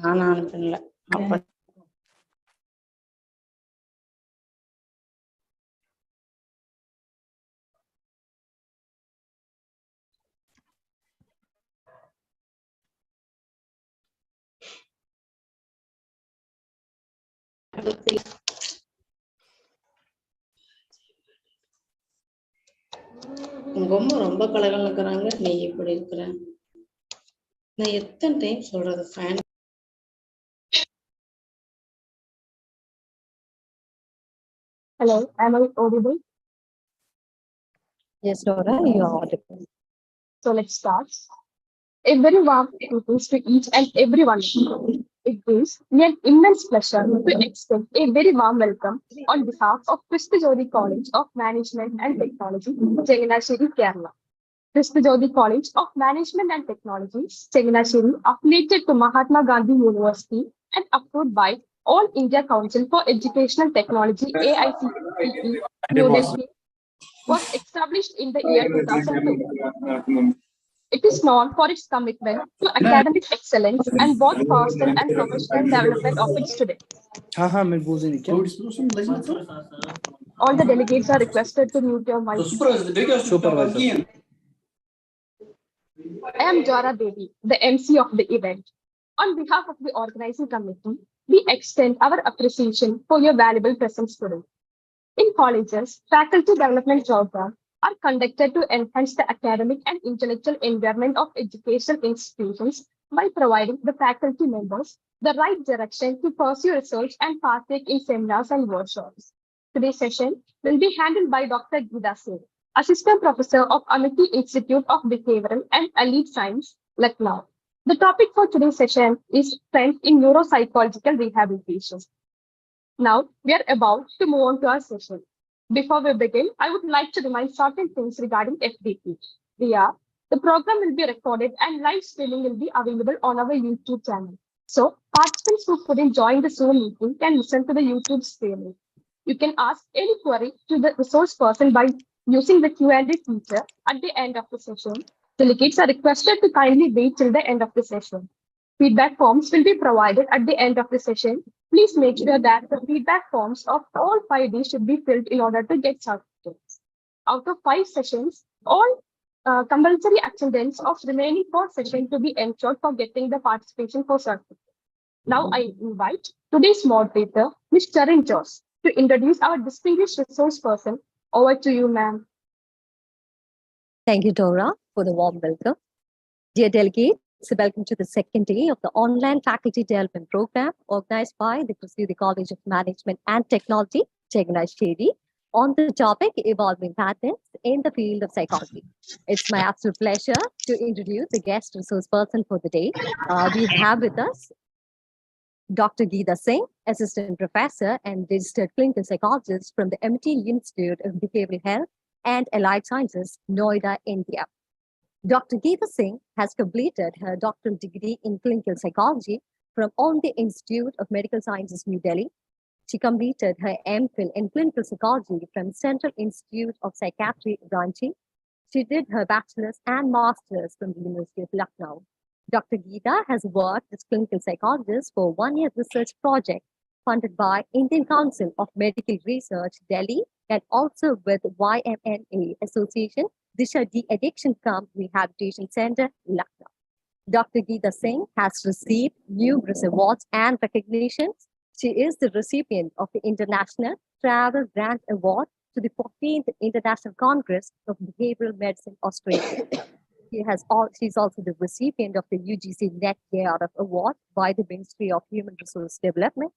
நான் அனுப்பல அப்ப உங்க அம்மா ரொம்ப கலகல் இருக்கிறாங்க. நீ இப்படி இருக்கிற. நான் எத்தனை டைம் சொல்றது fan. Hello, am I audible? Yes, Dora, you are audible. So let's start. A very warm greetings to each and everyone. It gives me an immense pleasure to extend a very warm welcome on behalf of Jyoti College of Management and Technology, Changanacherry, Kerala. Jyoti College of Management and Technology, Changanacherry, affiliated to Mahatma Gandhi University and approved by All India Council for Educational Technology (AICTE) New Delhi, was established in the year 2002. It is known for its commitment to academic excellence and both personal and professional development of its students. All the delegates are requested to mute your mic. Supervisor. I am Jara Devi, the MC of the event. On behalf of the organizing committee, we extend our appreciation for your valuable presence today. In colleges, faculty development programs are conducted to enhance the academic and intellectual environment of educational institutions by providing the faculty members the right direction to pursue research and partake in seminars and workshops. Today's session will be handled by Dr. Geeta Singh, Assistant Professor of Amity Institute of Behavioral and Allied Science, Lucknow. The topic for today's session is Trends in Neuropsychological Rehabilitation. Now, we are about to move on to our session. Before we begin, I would like to remind certain things regarding FDP. The program will be recorded and live streaming will be available on our YouTube channel. So, participants who couldn't join the Zoom meeting can listen to the YouTube streaming. You can ask any query to the resource person by using the Q&A feature at the end of the session, Delegates are requested to kindly wait till the end of the session. Feedback forms will be provided at the end of the session. Please make sure that the feedback forms of all 5 days should be filled in order to get certificates. Out of 5 sessions, all compulsory attendance of remaining 4 sessions to be ensured for getting the participation for certificate. Now I invite today's moderator, Ms. Charan Jos, to introduce our distinguished resource person. Over to you, ma'am. Thank you, Dora, for the warm welcome. Dear delegates, welcome to the second day of the online faculty development program organized by the Kristu College of Management and Technology, Changanacherry, on the topic evolving patterns in the field of psychology. It's my absolute pleasure to introduce the guest resource person for the day. We have with us Dr. Geeta Singh, Assistant Professor and Registered Clinical Psychologist from the MIT Institute of Behavioral Health and Allied Sciences, Noida, India. Dr. Geeta Singh has completed her doctoral degree in clinical psychology from the Institute of Medical Sciences, New Delhi. She completed her MPhil in clinical psychology from Central Institute of Psychiatry, Ranchi. She did her bachelor's and master's from the University of Lucknow. Dr. Geeta has worked as clinical psychologist for a one-year research project funded by Indian Council of Medical Research, Delhi, and also with YMNA Association, Disha De-Addiction Camp Rehabilitation Center, Lucknow. Dr. Geeta Singh has received numerous awards and recognitions. She is the recipient of the International Travel Grant Award to the 14th International Congress of Behavioral Medicine, Australia. She's also the recipient of the UGC Net ARF Award by the Ministry of Human Resource Development.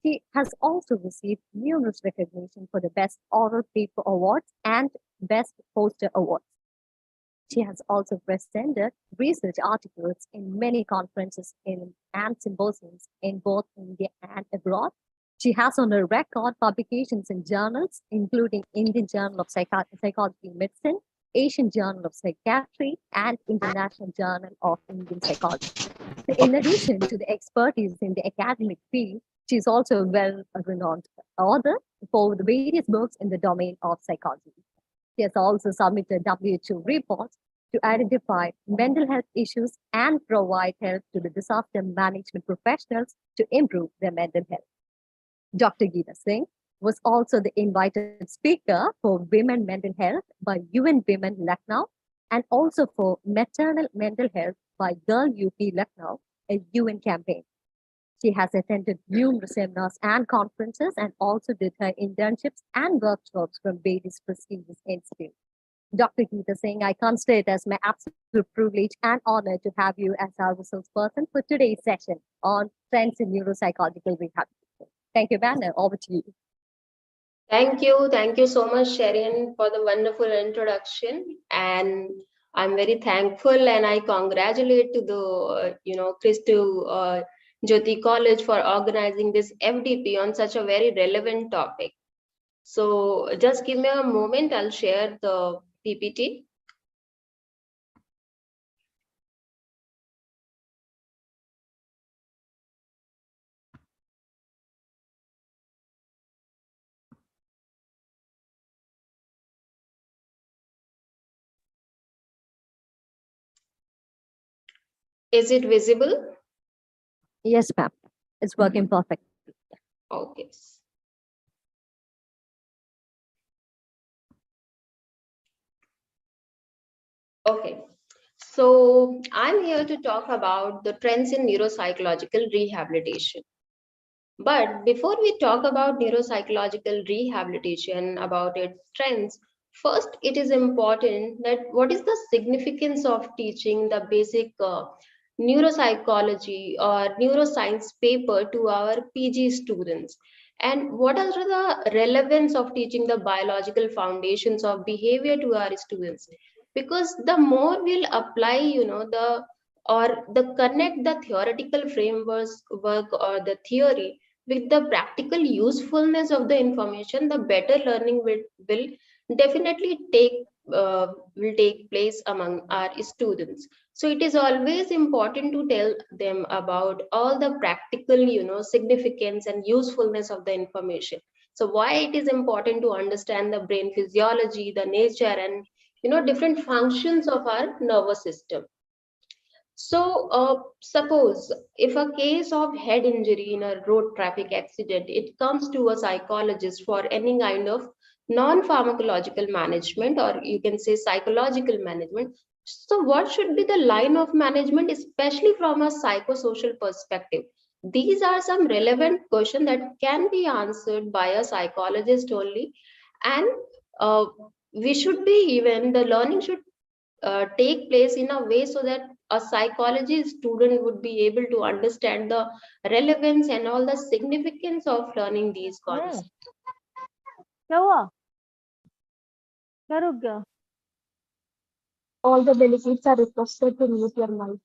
She has also received numerous recognition for the Best Oral Paper Awards and Best Poster Awards. She has also presented research articles in many conferences and symposiums in both India and abroad. She has on her record publications in journals, including Indian Journal of Psychology and Medicine, Asian Journal of Psychiatry, and International Journal of Indian Psychology. So in addition to the expertise in the academic field, she is also a well-renowned author for the various books in the domain of psychology. She has also submitted WHO reports to identify mental health issues and provide help to the disaster management professionals to improve their mental health. Dr. Geeta Singh was also the invited speaker for Women Mental Health by UN Women Lucknow and also for Maternal Mental Health by Girl UP Lucknow, a UN campaign. She has attended numerous seminars and conferences and also did her internships and workshops from various prestigious institutes. Dr. Geeta Singh, I consider it as my absolute privilege and honor to have you as our resource person for today's session on trends in neuropsychological rehabilitation. Thank you, Banner. Over to you. Thank you so much, Sharon, for the wonderful introduction. And I'm very thankful and I congratulate to the, Kristu Jyoti College for organizing this FDP on such a very relevant topic. So just give me a moment, I'll share the PPT. Is it visible? Yes, ma'am. It's working perfectly. Okay. Okay. So I'm here to talk about the trends in neuropsychological rehabilitation. But before we talk about neuropsychological rehabilitation, about its trends, first it is important that what is the significance of teaching the basic neuropsychology or neuroscience paper to our PG students, and what are the relevance of teaching the biological foundations of behavior to our students, because the more we'll apply the connect the theoretical frameworks work or the theory with the practical usefulness of the information, the better learning will definitely will take place among our students. So it is always important to tell them about all the practical significance and usefulness of the information. So why it is important to understand the brain physiology, the nature and different functions of our nervous system. So suppose if a case of head injury in a road traffic accident, it comes to a psychologist for any kind of non-pharmacological management, or you can say psychological management. So what should be the line of management, especially from a psychosocial perspective? These are some relevant questions that can be answered by a psychologist only. And uh, we should be even, the learning should take place in a way so that a psychology student would be able to understand the relevance and all the significance of learning these concepts. क्या हुआ? क्या रुक गया? All the delegates are requested to mute your mic.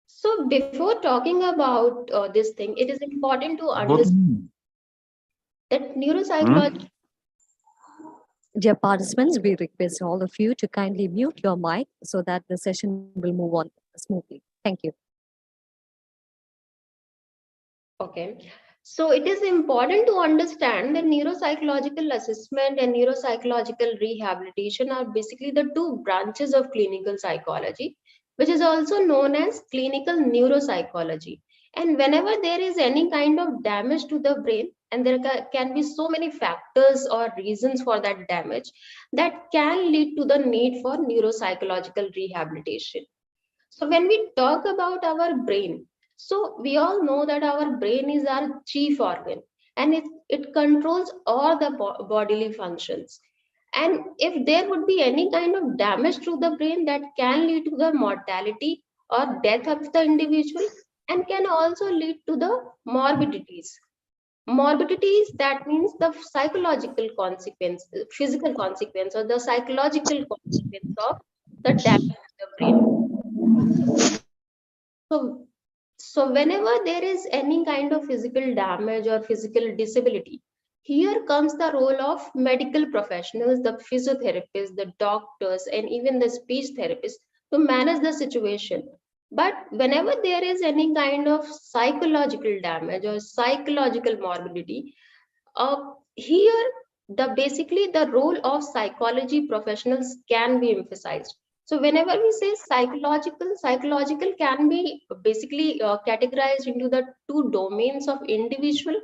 So before talking about this thing, it is important to understand that neuropsychology. Dear participants, we request all of you to kindly mute your mic so that the session will move on smoothly. Thank you. Okay. So it is important to understand that neuropsychological assessment and neuropsychological rehabilitation are basically the two branches of clinical psychology, which is also known as clinical neuropsychology. And whenever there is any kind of damage to the brain, and there can be so many factors or reasons for that damage, that can lead to the need for neuropsychological rehabilitation. So when we talk about our brain, so we all know that our brain is our chief organ, and it controls all the bodily functions. And if there would be any kind of damage to the brain, that can lead to the mortality or death of the individual, and can also lead to the morbidities. Morbidities, that means the psychological consequence, physical consequence, or the psychological consequence of the damage to the brain. So whenever there is any kind of physical damage or physical disability, here comes the role of medical professionals, the physiotherapists, the doctors, and even the speech therapists to manage the situation. But whenever there is any kind of psychological damage or psychological morbidity, here basically the role of psychology professionals can be emphasized. So whenever we say psychological can be basically categorized into the two domains of individual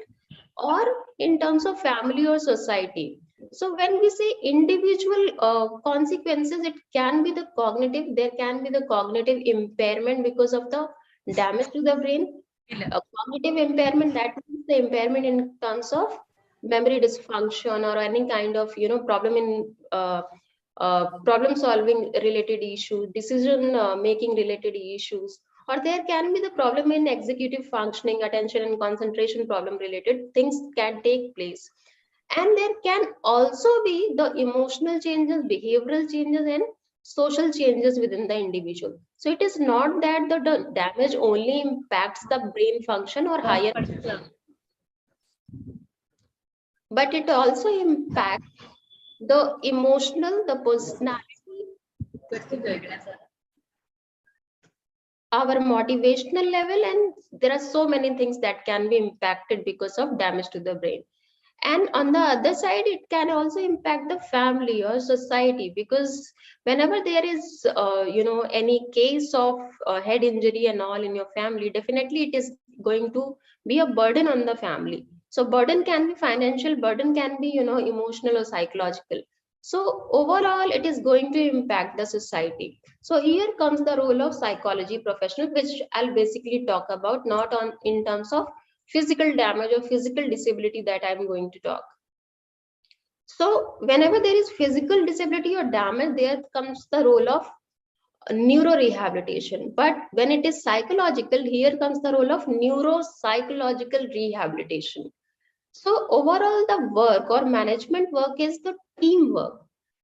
or in terms of family or society. So when we say individual consequences, it can be the cognitive, there can be the cognitive impairment because of the damage to the brain. A cognitive impairment, that means the impairment in terms of memory dysfunction or any kind of problem in problem solving related issues, decision making related issues, or there can be the problem in executive functioning, attention and concentration problem related things can take place. And there can also be the emotional changes, behavioral changes, and social changes within the individual. So it is not that the damage only impacts the brain function or higher, but it also impacts the emotional, the personality, our motivational level, and there are so many things that can be impacted because of damage to the brain. And on the other side, it can also impact the family or society, because whenever there is any case of head injury and all in your family, definitely it is going to be a burden on the family. So burden can be financial, burden can be emotional or psychological. So overall, it is going to impact the society. So here comes the role of psychology professional, which I'll basically talk about, not on in terms of physical damage or physical disability that I'm going to talk. So whenever there is physical disability or damage, there comes the role of neuro rehabilitation. But when it is psychological, here comes the role of neuropsychological rehabilitation. So overall, the work or management work is the teamwork.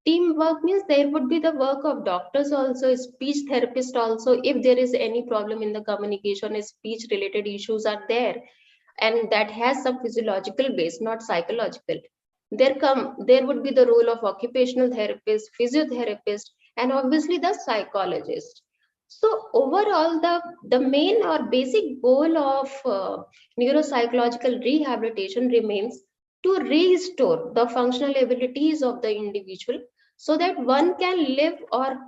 Teamwork means there would be the work of doctors also, speech therapist also, if there is any problem in the communication, speech related issues are there, and that has some physiological base, not psychological. There would be the role of occupational therapist, physiotherapist, and obviously the psychologist. So overall, the main or basic goal of neuropsychological rehabilitation remains to restore the functional abilities of the individual so that one can live or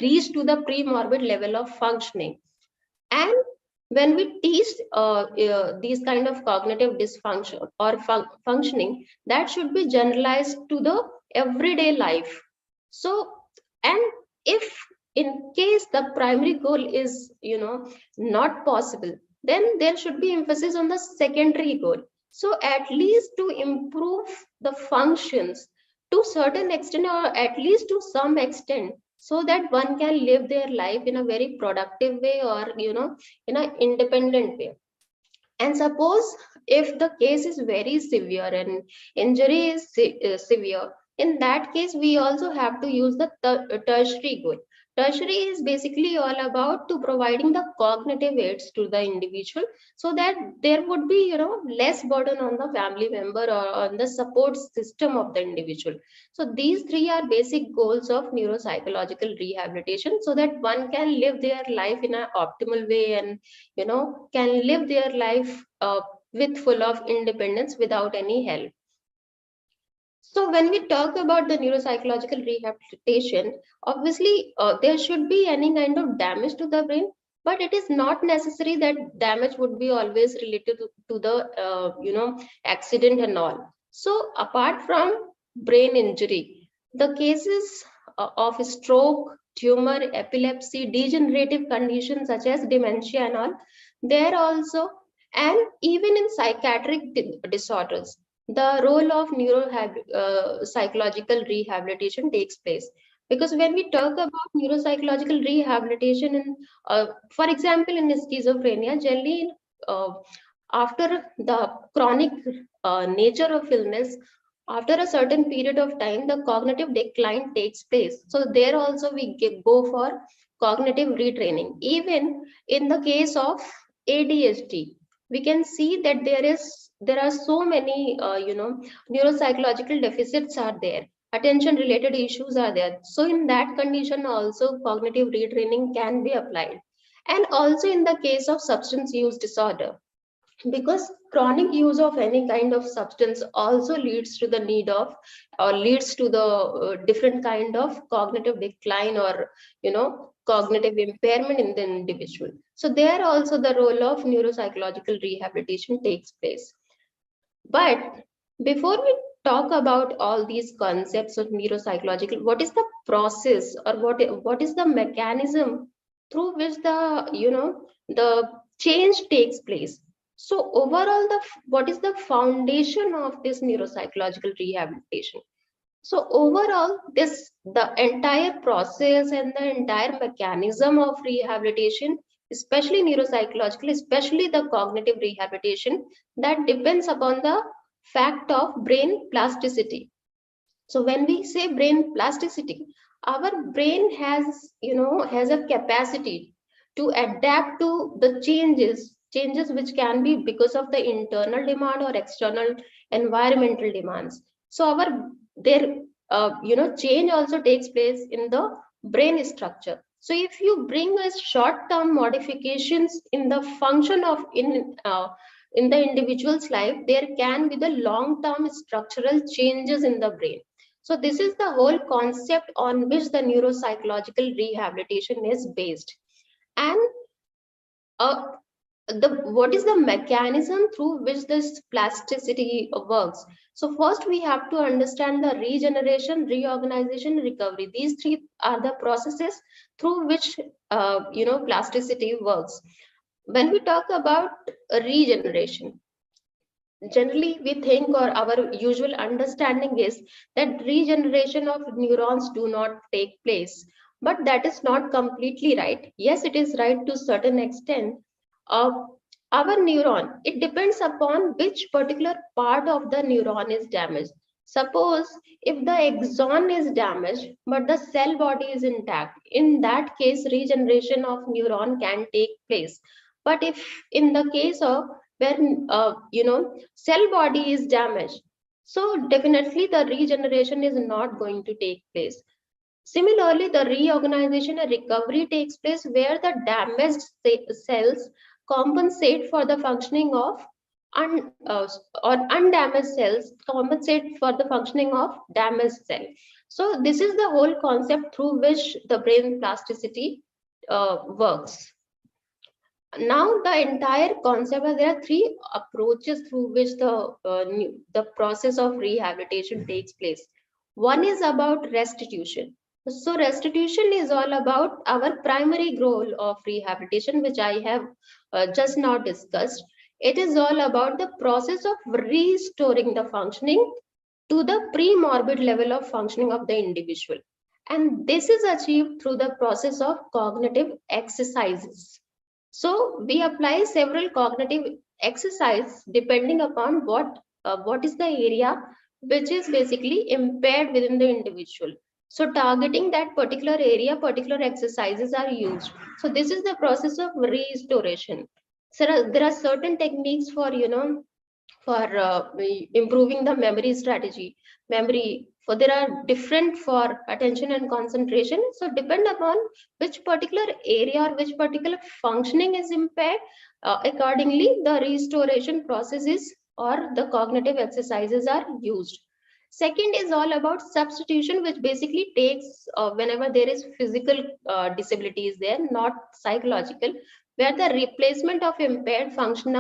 reach to the pre-morbid level of functioning. And when we teach these kind of cognitive dysfunction or functioning, that should be generalized to the everyday life. So, and if in case the primary goal is not possible, then there should be emphasis on the secondary goal. So at least to improve the functions to certain extent, or at least to some extent, so that one can live their life in a very productive way, or in an independent way. And suppose if the case is very severe and injury is severe, in that case we also have to use the tertiary goal. Tertiary is basically all about to providing the cognitive aids to the individual, so that there would be less burden on the family member or on the support system of the individual. So these three are basic goals of neuropsychological rehabilitation, so that one can live their life in an optimal way, and can live their life with full of independence without any help. So when we talk about the neuropsychological rehabilitation, obviously there should be any kind of damage to the brain, but it is not necessary that damage would be always related to the accident and all. So apart from brain injury, the cases of stroke, tumor, epilepsy, degenerative conditions such as dementia and all, there also, and even in psychiatric disorders, the role of neuropsychological rehabilitation takes place. Because when we talk about neuropsychological rehabilitation, in, for example, in schizophrenia, generally after the chronic nature of illness, after a certain period of time, the cognitive decline takes place. So there also we go for cognitive retraining. Even in the case of ADHD, we can see that there are so many neuropsychological deficits are there, attention related issues are there. So in that condition also cognitive retraining can be applied. And also in the case of substance use disorder, because chronic use of any kind of substance also leads to the need of, or leads to the different kind of cognitive decline, or cognitive impairment in the individual. So there also the role of neuropsychological rehabilitation takes place. But before we talk about all these concepts of neuropsychological, what is the process, or what is the mechanism through which the change takes place? So overall, what is the foundation of this neuropsychological rehabilitation? So overall, the entire process and the entire mechanism of rehabilitation, especially neuropsychological, especially the cognitive rehabilitation, that depends upon the fact of brain plasticity. So when we say brain plasticity, our brain has a capacity to adapt to the changes which can be because of the internal demand or external environmental demands. So change also takes place in the brain structure. So if you bring a short-term modifications in the function of in the individual's life, there can be the long-term structural changes in the brain. So this is the whole concept on which the neuropsychological rehabilitation is based. And what is the mechanism through which this plasticity works? So first we have to understand the regeneration, reorganization, recovery. These three are the processes through which plasticity works. When we talk about regeneration, generally we think, or our usual understanding is, that regeneration of neurons do not take place. But that is not completely right. Yes, it is right to certain extent. Our neuron, it depends upon which particular part of the neuron is damaged. Suppose if the axon is damaged but the cell body is intact, in that case regeneration of neuron can take place. But if in the case of where cell body is damaged, so definitely the regeneration is not going to take place. Similarly, the reorganization and recovery takes place where the damaged cells compensate for the functioning of or undamaged cells compensate for the functioning of damaged cell. So this is the whole concept through which the brain plasticity works. Now the entire concept, there are three approaches through which the process of rehabilitation takes place. One is about restitution. So restitution is all about our primary goal of rehabilitation, which I have just now discussed. It is all about the process of restoring the functioning to the pre-morbid level of functioning of the individual. And this is achieved through the process of cognitive exercises. So we apply several cognitive exercises depending upon what is the area which is basically impaired within the individual. So targeting that particular area, particular exercises are used. So this is the process of restoration. So there are certain techniques for improving the memory strategy, memory. For there are different for attention and concentration. So depend upon which particular area or which particular functioning is impaired, accordingly the restoration processes or the cognitive exercises are used. Second is all about substitution, which basically takes whenever there is physical disability is there, not psychological, where the replacement of impaired function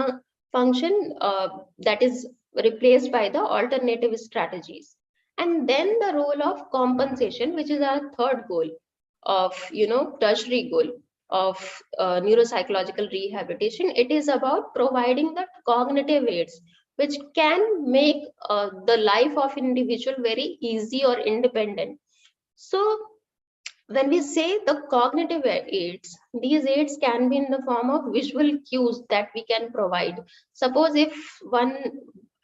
that is replaced by the alternative strategies. And then the role of compensation, which is our third goal of tertiary goal of neuropsychological rehabilitation. It is about providing the cognitive aids which can make the life of individual very easy or independent. So when we say the cognitive aids, these aids can be in the form of visual cues that we can provide. Suppose if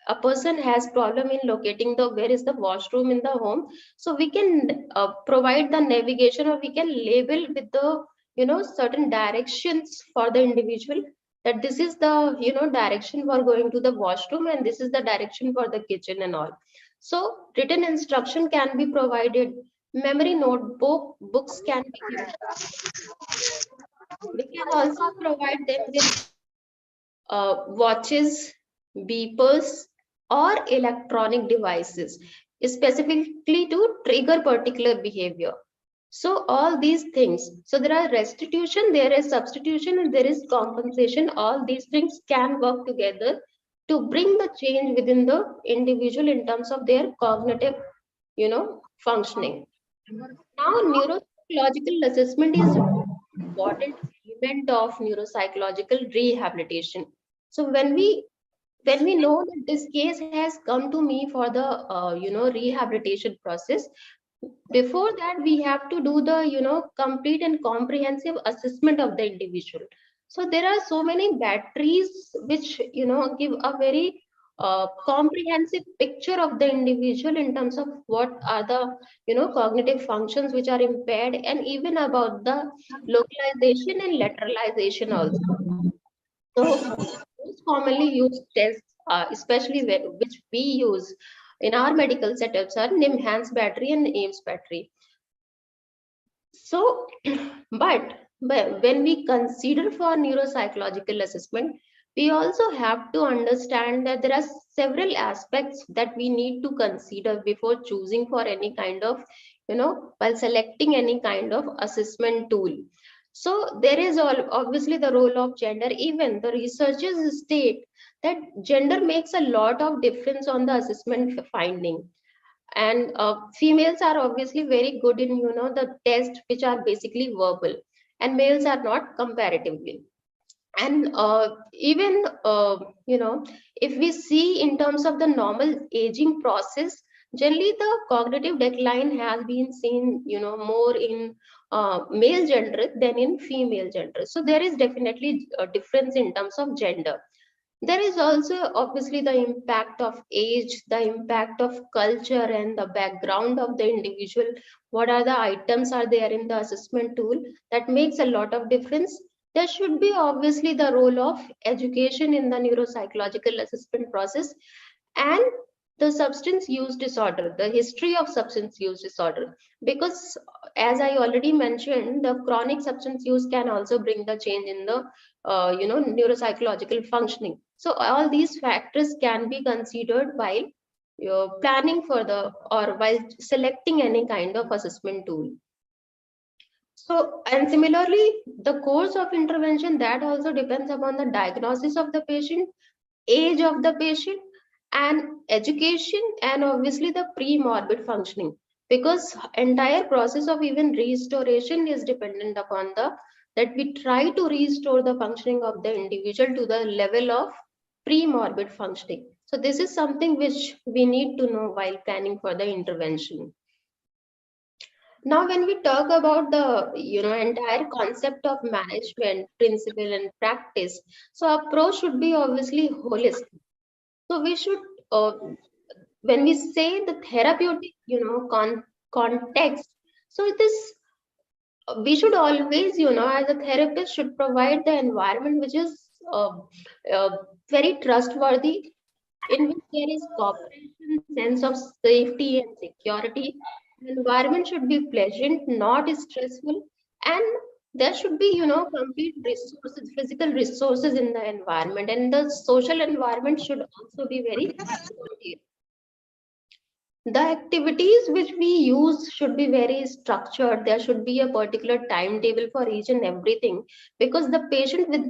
a person has problem in locating the where is the washroom in the home, so we can provide the navigation, or we can label with the certain directions for the individual, that this is the direction for going to the washroom and this is the direction for the kitchen and all. So written instruction can be provided. Memory books can be given. We can also provide them with watches, beepers, or electronic devices, specifically to trigger particular behavior. So all these things, so there are restitution, there is substitution, and there is compensation. All these things can work together to bring the change within the individual in terms of their cognitive functioning. Now neuropsychological assessment is an important element of neuropsychological rehabilitation. So when we know that this case has come to me for the rehabilitation process, before that we have to do the complete and comprehensive assessment of the individual. So there are so many batteries which give a very comprehensive picture of the individual in terms of what are the cognitive functions which are impaired, and even about the localization and lateralization also. So most commonly used tests, especially which we use in our medical setups, are NIMHANS battery and Ames battery. So, but when we consider for neuropsychological assessment, we also have to understand that there are several aspects that we need to consider before choosing for any kind of, while selecting any kind of assessment tool. So there is obviously the role of gender. Even the researchers state that gender makes a lot of difference on the assessment finding. And females are obviously very good in the tests which are basically verbal, and males are not comparatively. And even if we see in terms of the normal aging process, generally the cognitive decline has been seen more in male gender than in female gender. So there is definitely a difference in terms of gender. There is also obviously the impact of age, the impact of culture, and the background of the individual. What are the items are there in the assessment tool that makes a lot of difference. There should be obviously the role of education in the neuropsychological assessment process, and the substance use disorder, the history of substance use disorder, because as I already mentioned, the chronic substance use can also bring the change in the neuropsychological functioning. So all these factors can be considered while you're planning for the or while selecting any kind of assessment tool. So, and similarly, the course of intervention, that also depends upon the diagnosis of the patient, age of the patient, and education, and obviously the pre-morbid functioning, because entire process of even restoration is dependent upon the that we try to restore the functioning of the individual to the level of pre-morbid functioning. So this is something which we need to know while planning for the intervention. Now, when we talk about the entire concept of management, principle, and practice, so approach should be obviously holistic. So we should, when we say the therapeutic, context, so this we should always, as a therapist, should provide the environment which is uh, very trustworthy, in which there is cooperation, sense of safety and security. The environment should be pleasant, not stressful, and there should be, complete resources, physical resources in the environment, and the social environment should also be very supportive. The activities which we use should be very structured. There should be a particular timetable for each and everything, because the patient with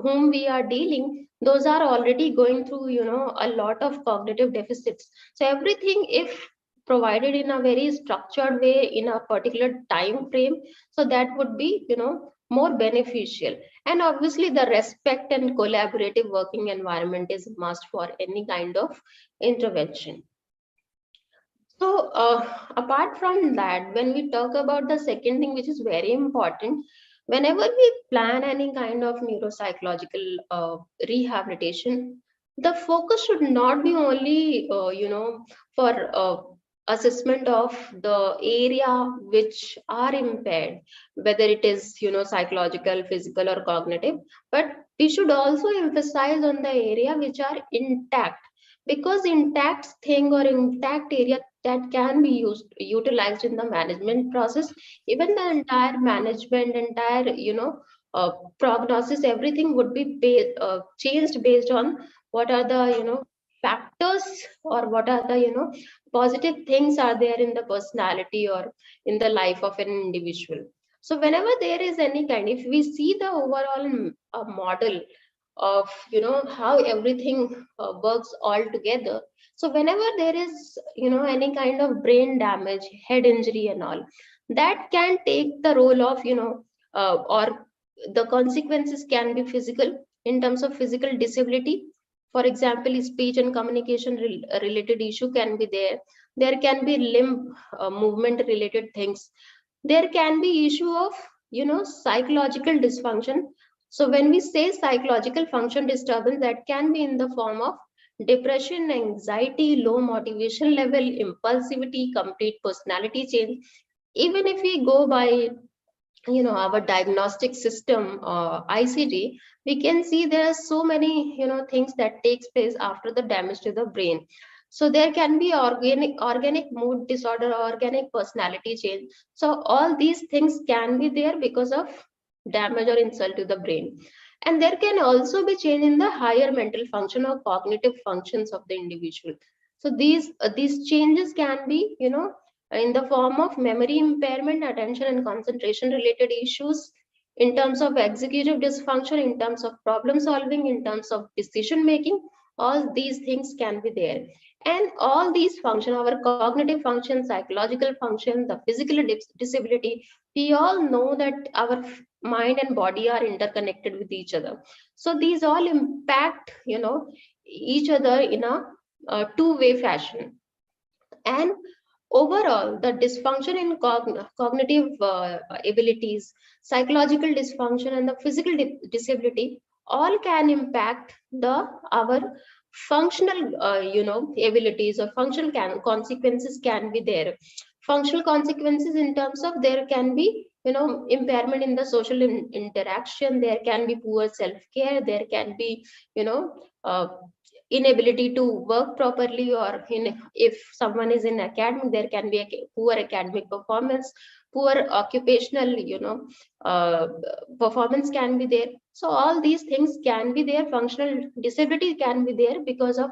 whom we are dealing, those are already going through a lot of cognitive deficits. So everything, if provided in a very structured way in a particular time frame, so that would be more beneficial. And obviously the respect and collaborative working environment is must for any kind of intervention. So, apart from that, when we talk about the second thing, which is very important, whenever we plan any kind of neuropsychological rehabilitation, the focus should not be only, for assessment of the area which are impaired, whether it is, psychological, physical, or cognitive, but we should also emphasize on the area which are intact, because intact thing or intact area that can be utilized in the management process. Even the entire management, entire prognosis, everything would be changed based on what are the factors, or what are the positive things are there in the personality or in the life of an individual. So whenever there is any kind, if we see the overall model of how everything works all together, so whenever there is any kind of brain damage, head injury and all, that can take the role of or the consequences can be physical, in terms of physical disability. For example, speech and communication related issue can be there. There can be limb movement related things. There can be issue of psychological dysfunction. So when we say psychological function disturbance, that can be in the form of depression, anxiety, low motivation level, impulsivity, complete personality change. Even if we go by our diagnostic system, ICD, we can see there are so many things that takes place after the damage to the brain. So there can be organic mood disorder, organic personality change. So all these things can be there because of damage or insult to the brain. And there can also be change in the higher mental function or cognitive functions of the individual. So these changes can be in the form of memory impairment, attention and concentration related issues, in terms of executive dysfunction, in terms of problem solving, in terms of decision making. All these things can be there. And all these function, our cognitive function, psychological function, the physical disability, we all know that our mind and body are interconnected with each other. So these all impact each other in a two-way fashion. And overall, the dysfunction in cognitive abilities, psychological dysfunction, and the physical disability all can impact our functional abilities, or functional consequences can be there. Functional consequences in terms of there can be impairment in the social interaction, there can be poor self-care, there can be uh, inability to work properly, or if someone is in academic, there can be a poor academic performance, poor occupational, performance can be there. So all these things can be there. Functional disability can be there because of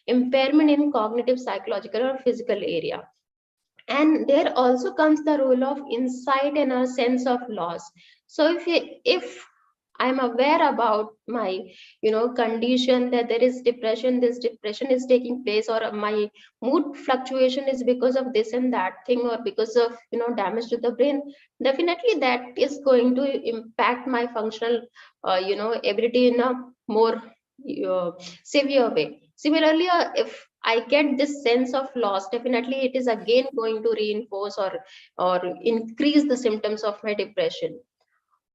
impairment in cognitive, psychological, or physical area. And there also comes the role of insight and a sense of loss. So if I'm aware about my, condition, that there is depression, this depression is taking place, or my mood fluctuation is because of this and that thing, or because of, damage to the brain, definitely that is going to impact my functional, ability in a more severe way. Similarly, if I get this sense of loss, definitely it is again going to reinforce or increase the symptoms of my depression.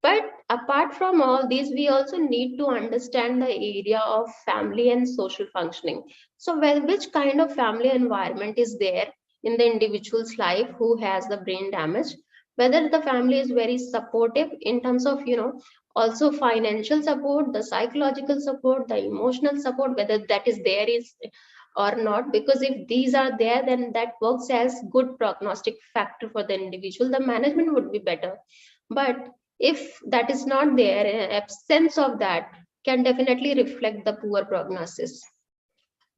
But apart from all these, we also need to understand the area of family and social functioning. So which kind of family environment is there in the individual's life who has the brain damage? Whether the family is very supportive in terms of, also financial support, the psychological support, the emotional support, whether that is there is or not. Because if these are there, then that works as good prognostic factor for the individual. The management would be better. But if that is not there, absence of that can definitely reflect the poor prognosis.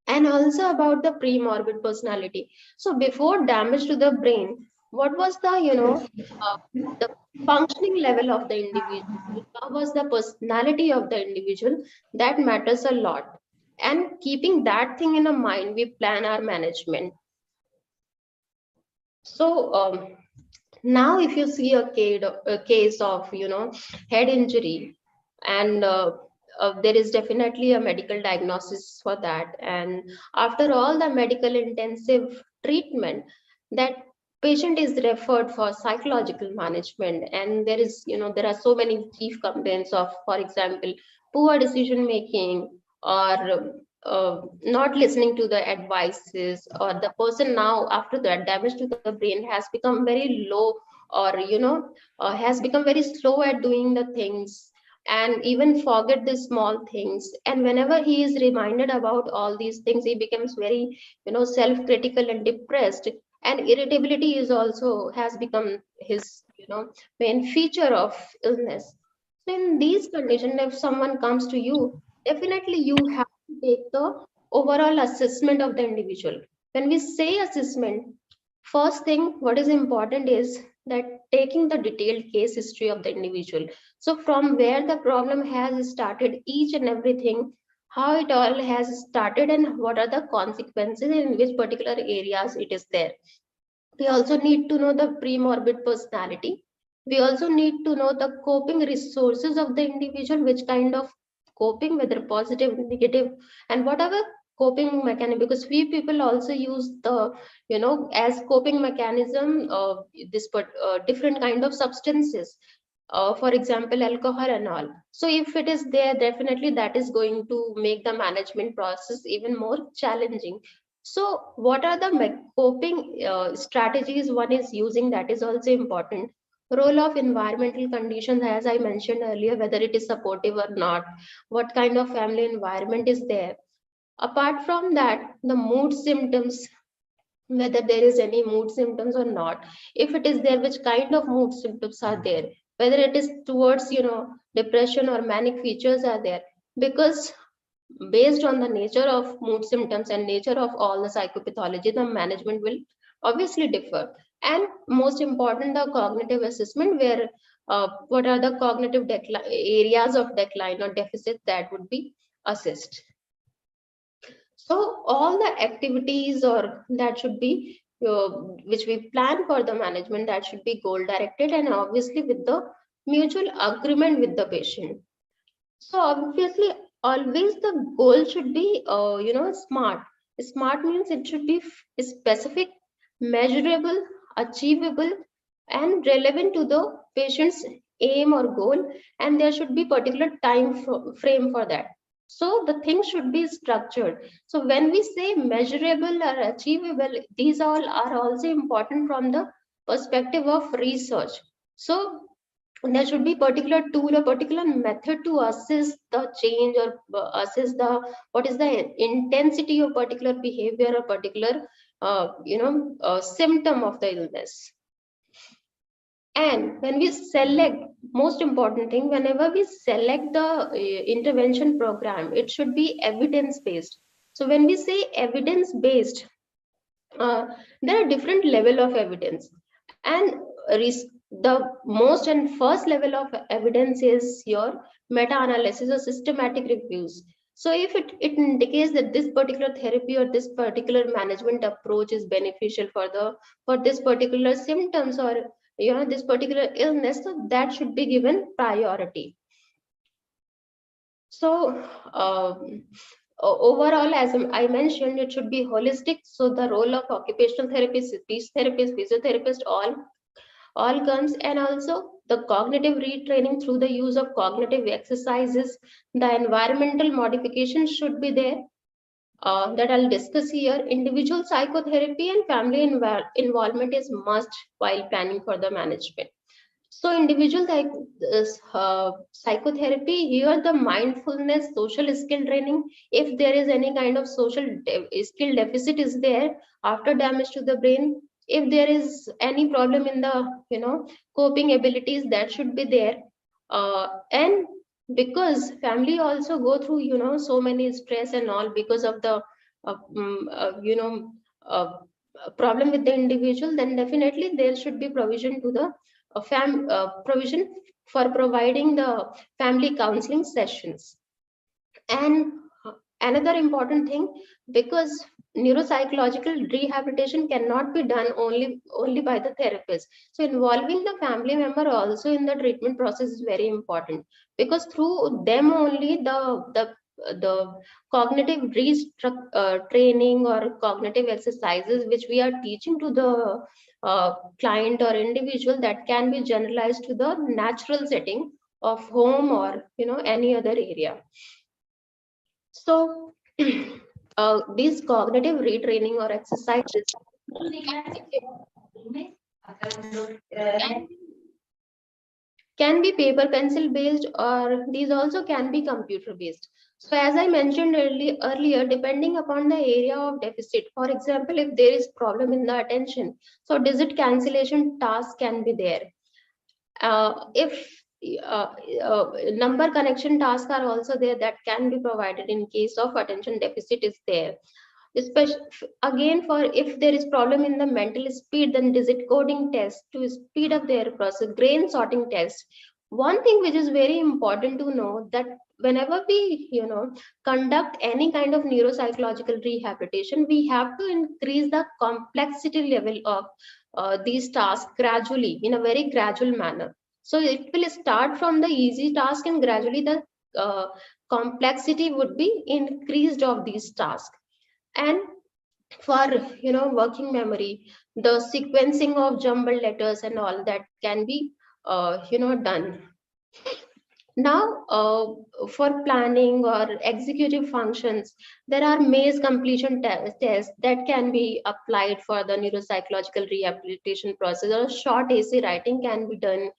And also about the pre-morbid personality. So before damage to the brain, what was the, the functioning level of the individual? How was the personality of the individual? That matters a lot. And keeping that thing in a mind, we plan our management. So now if you see a case of, head injury, and there is definitely a medical diagnosis for that, and after all the medical intensive treatment, that patient is referred for psychological management. And there is, there are so many chief complaints of, for example, poor decision making, or not listening to the advices, or the person now after that damage to the brain has become very low, or has become very slow at doing the things, and even forget the small things. And whenever he is reminded about all these things, he becomes very, self-critical and depressed. And irritability is also has become his, main feature of illness. So in these conditions, if someone comes to you, definitely you have to take the overall assessment of the individual. When we say assessment, first thing what is important is that taking the detailed case history of the individual. So from where the problem has started, each and everything, how it all has started, and what are the consequences, in which particular areas it is there. We also need to know the pre-morbid personality. We also need to know the coping resources of the individual, which kind of coping, whether positive, negative, and whatever coping mechanism. Because we people also use the, as coping mechanism, different kind of substances. For example, alcohol and all. So if it is there, definitely that is going to make the management process even more challenging. So what are the coping strategies one is using? That is also important. Role of environmental conditions, as I mentioned earlier, whether it is supportive or not, what kind of family environment is there. Apart from that, the mood symptoms, whether there is any mood symptoms or not. If it is there, which kind of mood symptoms are there, whether it is towards, depression or manic features are there. Because based on the nature of mood symptoms and nature of all the psychopathology, the management will obviously differ. And most important, the cognitive assessment, where what are the cognitive areas of decline or deficit that would be assessed. So all the activities or that should be which we plan for the management, that should be goal directed, and obviously with the mutual agreement with the patient. So obviously always the goal should be smart. Smart means it should be specific, measurable, achievable, and relevant to the patient's aim or goal, and there should be particular time frame for that. So the thing should be structured. So when we say measurable or achievable, these all are also important from the perspective of research. So there should be particular tool or particular method to assess the change, or assess the what is the intensity of particular behavior or particular symptom of the illness. And when we select, most important thing, whenever we select the intervention program, it should be evidence-based. So when we say evidence-based, there are different level of evidence, and the most and first level of evidence is your meta-analysis or systematic reviews. So if it indicates that this particular therapy or this particular management approach is beneficial for this particular symptoms, or this particular illness, so that should be given priority. So overall, as I mentioned, it should be holistic. So the role of occupational therapists, speech therapists, physiotherapists, all comes, and also the cognitive retraining through the use of cognitive exercises. The environmental modification should be there. That I'll discuss here. Individual psychotherapy and family involvement is must while planning for the management. So individual psychotherapy, here the mindfulness, social skill training, if there is any kind of social skill deficit is there after damage to the brain, if there is any problem in the coping abilities, that should be there. And because family also go through so many stress and all because of the problem with the individual, then definitely there should be provision to the provision for providing the family counseling sessions. And another important thing, because neuropsychological rehabilitation cannot be done only by the therapist, so involving the family member also in the treatment process is very important, because through them only the cognitive training or cognitive exercises which we are teaching to the client or individual, that can be generalized to the natural setting of home or any other area. So these cognitive retraining or exercises can be paper pencil based, or these also can be computer based. So as I mentioned earlier, depending upon the area of deficit, for example, if there is problem in the attention, so digit cancellation task can be there. If number connection tasks are also there, that can be provided in case of attention deficit is there. Especially again, for if there is problem in the mental speed, then digit coding test to speed up their process, grain sorting test. One thing which is very important to know, that whenever we conduct any kind of neuropsychological rehabilitation, we have to increase the complexity level of these tasks gradually, in a very gradual manner. So it will start from the easy task, and gradually the complexity would be increased of these tasks. And for working memory, the sequencing of jumbled letters and all that can be done. Now for planning or executive functions, there are maze completion tests that can be applied for the neuropsychological rehabilitation process, or short essay writing can be done.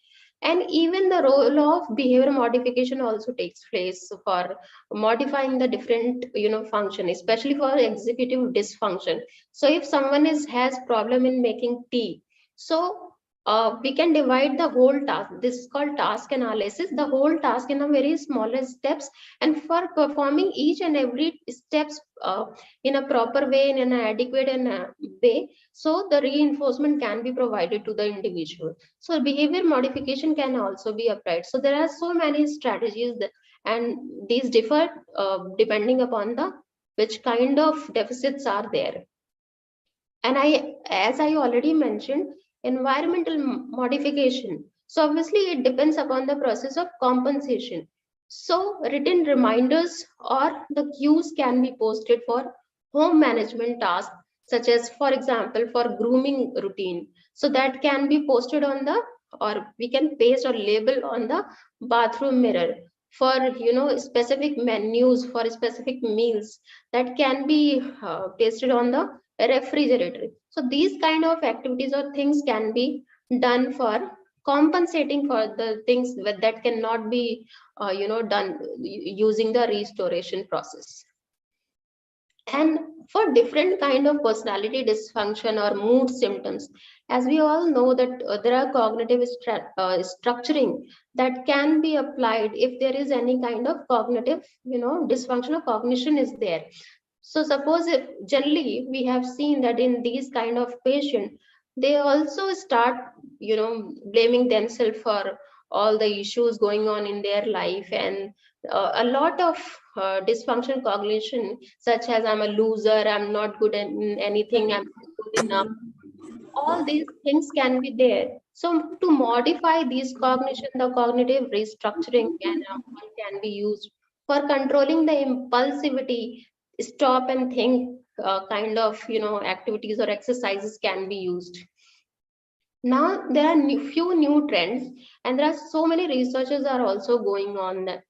And even the role of behavior modification also takes place for modifying the different function, especially for executive dysfunction. So if someone has problem in making tea, so we can divide the whole task. This is called task analysis, the whole task in a very smaller steps, and for performing each and every steps in a proper way, in an adequate way, so the reinforcement can be provided to the individual. So behavior modification can also be applied. So there are so many strategies and these differ depending upon the which kind of deficits are there. And as I already mentioned, environmental modification, so obviously it depends upon the process of compensation. So written reminders or the cues can be posted for home management tasks, such as, for example, for grooming routine. So that can be posted on the, or we can paste or label on the bathroom mirror. For specific menus for specific meals, that can be pasted on the refrigerator. So these kind of activities or things can be done for compensating for the things that cannot be done using the restoration process. And for different kind of personality dysfunction or mood symptoms, As we all know that there are cognitive structuring that can be applied if there is any kind of cognitive, dysfunction of cognition is there. So suppose if generally we have seen that in these kind of patient, they also start, blaming themselves for all the issues going on in their life, and a lot of dysfunctional cognition, such as I'm a loser, I'm not good at anything, I'm not good enough. All these things can be there. So to modify these cognition, the cognitive restructuring can be used for controlling the impulsivity, stop and think kind of, activities or exercises can be used. Now there are few new trends, and there are so many researchers are also going on that,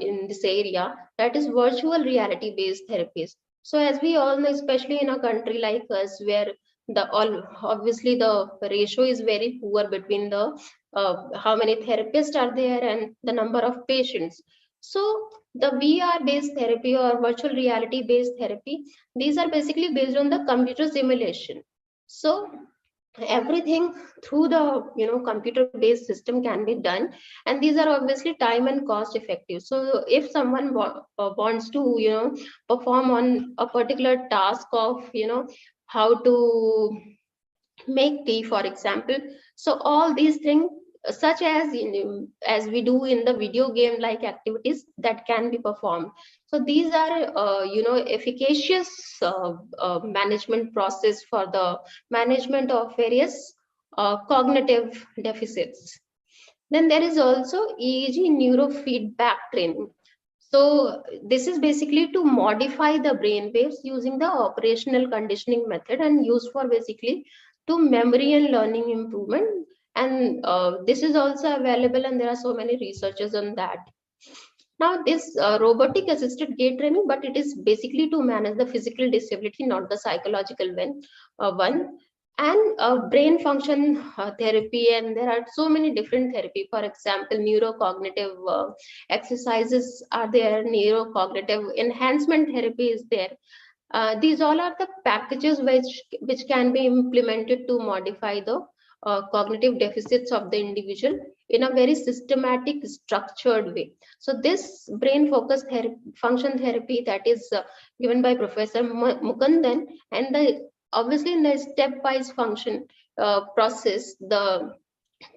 in this area, that is virtual reality based therapies. So as we all know, especially in a country like us, where obviously the ratio is very poor between the how many therapists are there and the number of patients. So the VR based therapy or virtual reality based therapy, these are basically based on the computer simulation. So everything through the computer based system can be done, and these are obviously time and cost effective. So if someone wants to perform on a particular task of how to make tea, for example, so all these things, such as as we do in the video game like activities, that can be performed. So these are efficacious management process for the management of various cognitive deficits. Then there is also EEG neurofeedback training. So this is basically to modify the brain waves using the operational conditioning method, and used for basically to memory and learning improvement. And this is also available, and there are so many researchers on that. Now this robotic assisted gait training, but it is basically to manage the physical disability, not the psychological one. And brain function therapy, and there are so many different therapy. For example, neurocognitive exercises are there, neurocognitive enhancement therapy is there. These all are the packages which can be implemented to modify the cognitive deficits of the individual in a very systematic, structured way. So this brain focused function therapy, that is given by Professor Mukundan, and obviously in the stepwise function process, the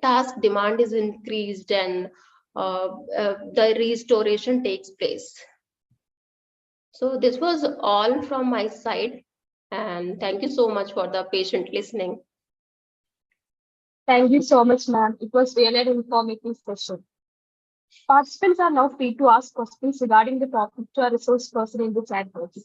task demand is increased, and the restoration takes place. So this was all from my side, and thank you so much for the patient listening. Thank you so much, ma'am. It was really an informative session. Participants are now free to ask questions regarding the topic to a resource person in the chat box.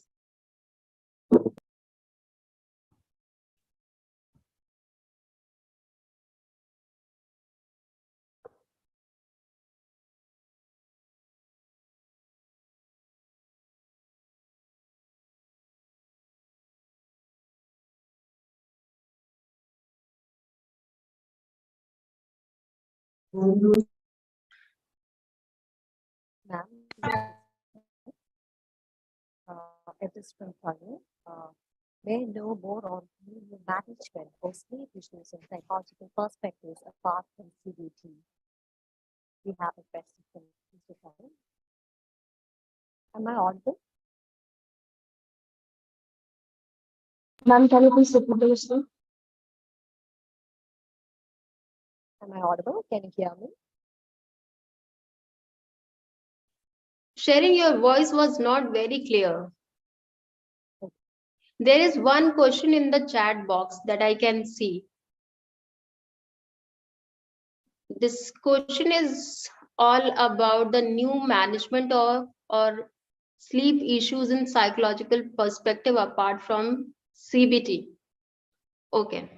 Ma'am, it is from Tanya. May I know more on the management of sleep issues and psychological perspectives apart from CBT? We have a question from Mr. Tanya. Am I audible? Ma'am, can you please repeat the question? Am I audible? Can you hear me? Sharing, your voice was not very clear. There is one question in the chat box that I can see. This question is all about the new management of or sleep issues in psychological perspective apart from CBT. Okay.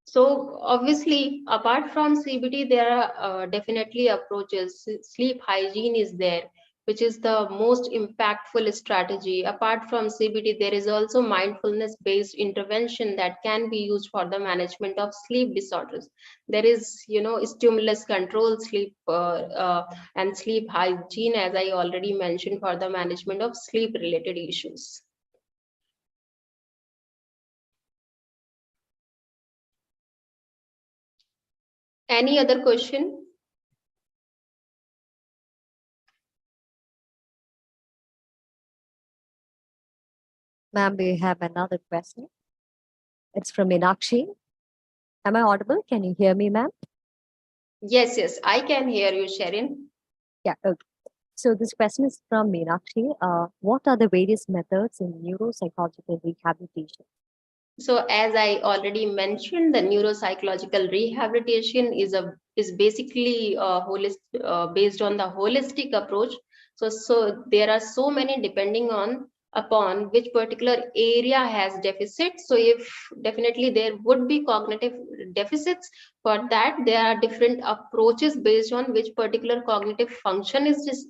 So obviously, apart from CBT, there are definitely approaches. Sleep hygiene is there, which is the most impactful strategy. Apart from CBT, there is also mindfulness-based intervention that can be used for the management of sleep disorders. There is, stimulus control sleep and sleep hygiene, as I already mentioned, for the management of sleep-related issues. Any other question? Ma'am, we have another question. It's from Meenakshi. Am I audible? Can you hear me, ma'am? Yes, I can hear you, Sharon. Yeah, okay. So this question is from Meenakshi. What are the various methods in neuropsychological rehabilitation? So as I already mentioned, the neuropsychological rehabilitation is basically based on the holistic approach. So there are so many depending upon which particular area has deficits. So if definitely there would be cognitive deficits, for that there are different approaches based on which particular cognitive function is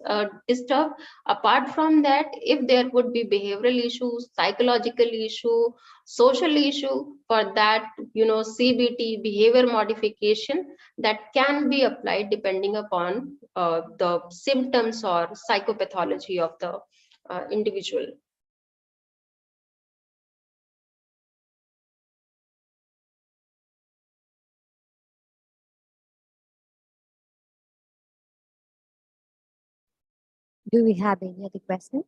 disturbed. Apart from that, if there would be behavioral issues, psychological issue, social issue, for that CBT, behavior modification, that can be applied depending upon the symptoms or psychopathology of the individual. Do we have any other questions?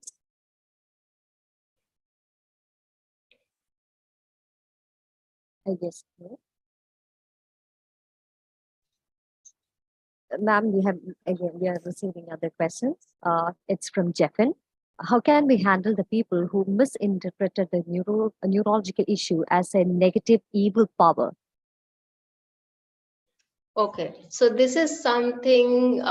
Yes. No. Ma'am, we are receiving other questions. It's from Jeffen. How can we handle the people who misinterpreted the neurological issue as a negative evil power? Okay, so this is something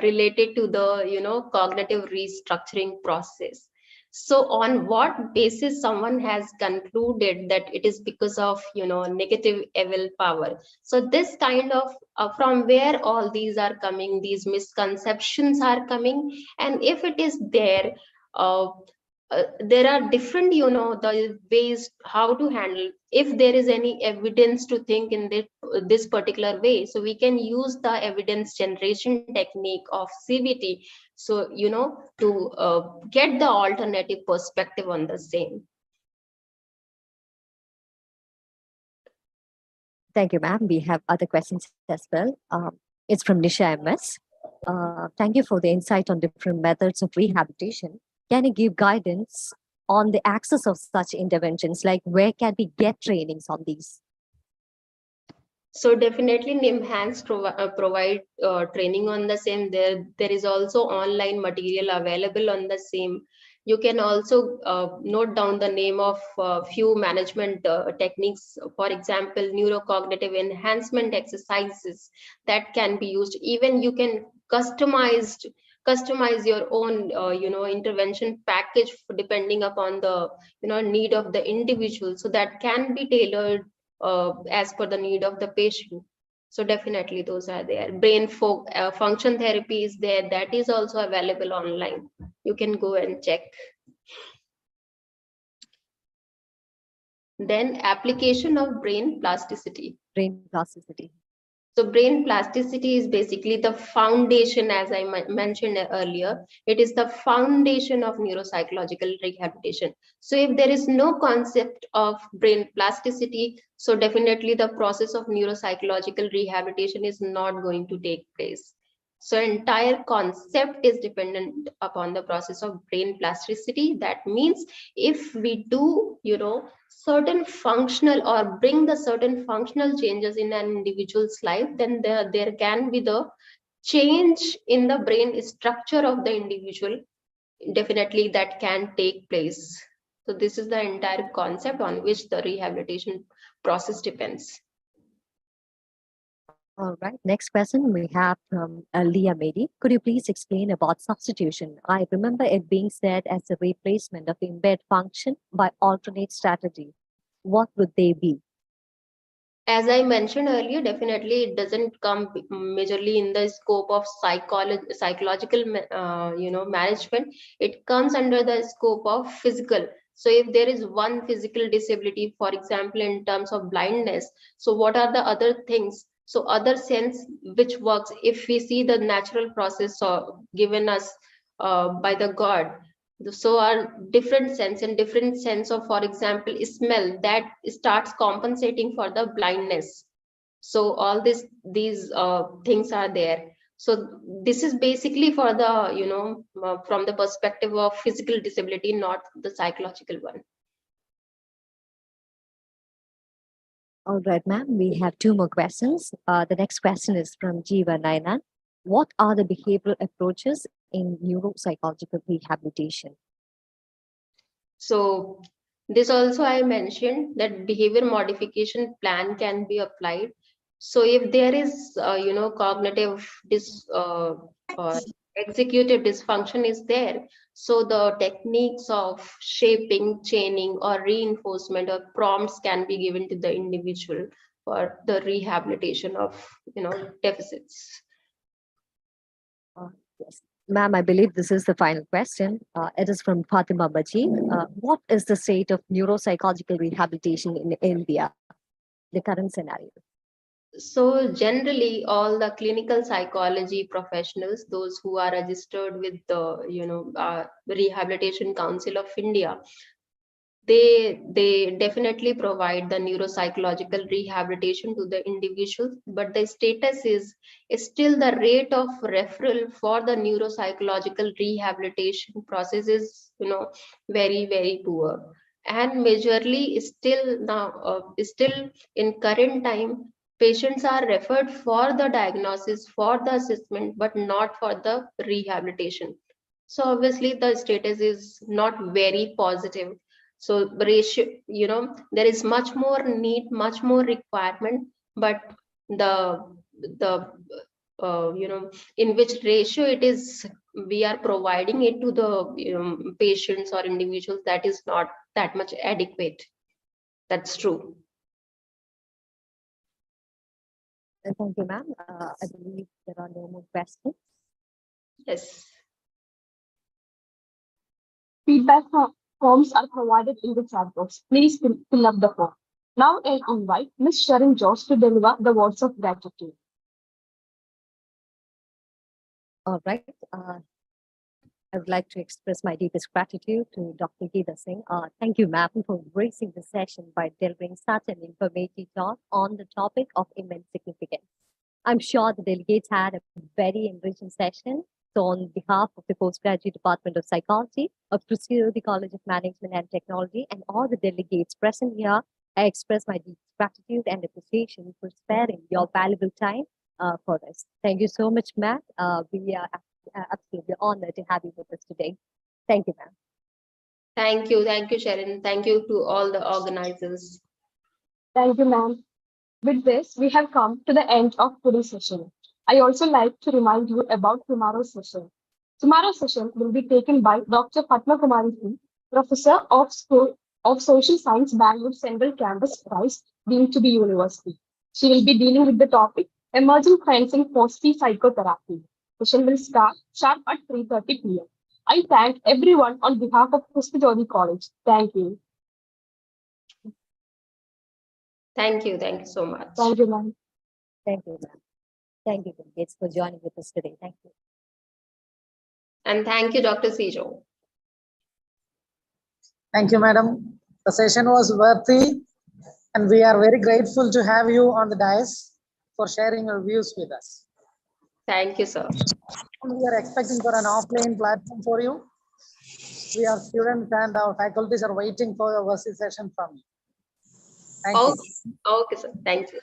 related to the cognitive restructuring process. So on what basis someone has concluded that it is because of negative evil power? So this kind of from where all these are coming, these misconceptions are coming, and if it is there, there are different the ways how to handle. If there is any evidence to think in this particular way, so we can use the evidence generation technique of CBT, so to get the alternative perspective on the same. Thank you, ma'am. We have other questions as well. It's from Nisha MS. Thank you for the insight on different methods of rehabilitation. Can you give guidance on the access of such interventions? Like, where can we get trainings on these? So definitely NIMHANS provide training on the same. There is also online material available on the same. You can also note down the name of few management techniques. For example, neurocognitive enhancement exercises that can be used. Even you can customize your own intervention package depending upon the need of the individual. So that can be tailored as per the need of the patient. So definitely those are there. Brain function therapy is there, that is also available online. You can go and check. Then application of brain plasticity. Brain plasticity. So brain plasticity is basically the foundation, as I mentioned earlier. It is the foundation of neuropsychological rehabilitation. So if there is no concept of brain plasticity, so definitely the process of neuropsychological rehabilitation is not going to take place. So entire concept is dependent upon the process of brain plasticity. That means if we do, certain functional or bring the certain functional changes in an individual's life, then there can be the change in the brain structure of the individual. Definitely that can take place. So this is the entire concept on which the rehabilitation process depends. All right. Next question we have from Leah Mady. Could you please explain about substitution? I remember it being said as a replacement of impaired function by alternate strategy. What would they be? As I mentioned earlier, definitely it doesn't come majorly in the scope of psychological management. It comes under the scope of physical. So if there is one physical disability, for example, in terms of blindness, so what are the other things? So other sense which works, if we see the natural process given us by the God, so our different sense of, for example, smell that starts compensating for the blindness. So all these things are there. So this is basically for the, from the perspective of physical disability, not the psychological one. All right, ma'am. We have two more questions. The next question is from Jiva Nainan. What are the behavioral approaches in neuropsychological rehabilitation? So this also I mentioned that behavior modification plan can be applied. So if there is, cognitive or executive dysfunction is there, so the techniques of shaping, chaining, or reinforcement or prompts can be given to the individual for the rehabilitation of, deficits. Yes. Ma'am, I believe this is the final question. It is from Fatima Baji. What is the state of neuropsychological rehabilitation in India, the current scenario? So generally, all the clinical psychology professionals, those who are registered with the, Rehabilitation Council of India, they definitely provide the neuropsychological rehabilitation to the individuals, but the status is still the rate of referral for the neuropsychological rehabilitation process is, very, very poor. And majorly still now, still in current time, patients are referred for the diagnosis, for the assessment, but not for the rehabilitation. So obviously the status is not very positive. So ratio, there is much more need, much more requirement, but the in which ratio it is we are providing it to the patients or individuals, that is not that much adequate. That's true. Thank you, ma'am. I believe there are no more questions. Yes. Feedback forms are provided in the chat box. Please fill up the form. Now I invite Ms. Sharon Josh to deliver the words of gratitude. All right. I would like to express my deepest gratitude to Dr. Geeta Singh. Thank you, ma'am, for gracing the session by delivering such an informative talk on the topic of immense significance. I'm sure the delegates had a very enriching session. So on behalf of the Postgraduate Department of Psychology of Kristu, the College of Management and Technology, and all the delegates present here, I express my deep gratitude and appreciation for sparing your valuable time for us. Thank you so much, Matt. We are absolutely honored to have you with us today. Thank you, ma'am. Thank you, Sharon. Thank you to all the organizers. Thank you, ma'am. With this, we have come to the end of today's session. I also like to remind you about tomorrow's session. Tomorrow's session will be taken by Dr. Padma Kumari Singh, Professor of Social Science, Bangalore Central Campus, Christ, deemed to be University. She will be dealing with the topic Emerging Trends in Positive Psychotherapy. Session will start sharp at 3:30 p.m. I thank everyone on behalf of Jyoti College. Thank you. Thank you so much. Thank you, ma'am. Thank you, ma'am. Thank you, delegates, for joining with us today. Thank you. And thank you, Dr. Sijo. Thank you, madam. The session was worthy, and we are very grateful to have you on the dais for sharing your views with us. Thank you, sir. We are expecting for an offline platform for you. We are students and our faculties are waiting for your VC session from you. Thank you. Okay, sir. Thank you.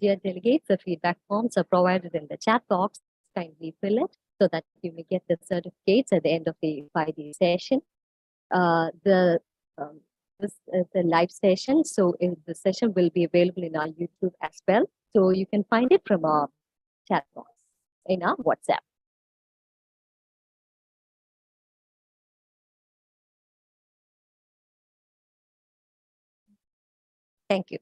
Dear delegates, the feedback forms are provided in the chat box. Kindly fill it so that you may get the certificates at the end of the 5-day session. This is a live session, so the session will be available in our YouTube as well. So you can find it from our chat box in our WhatsApp. Thank you.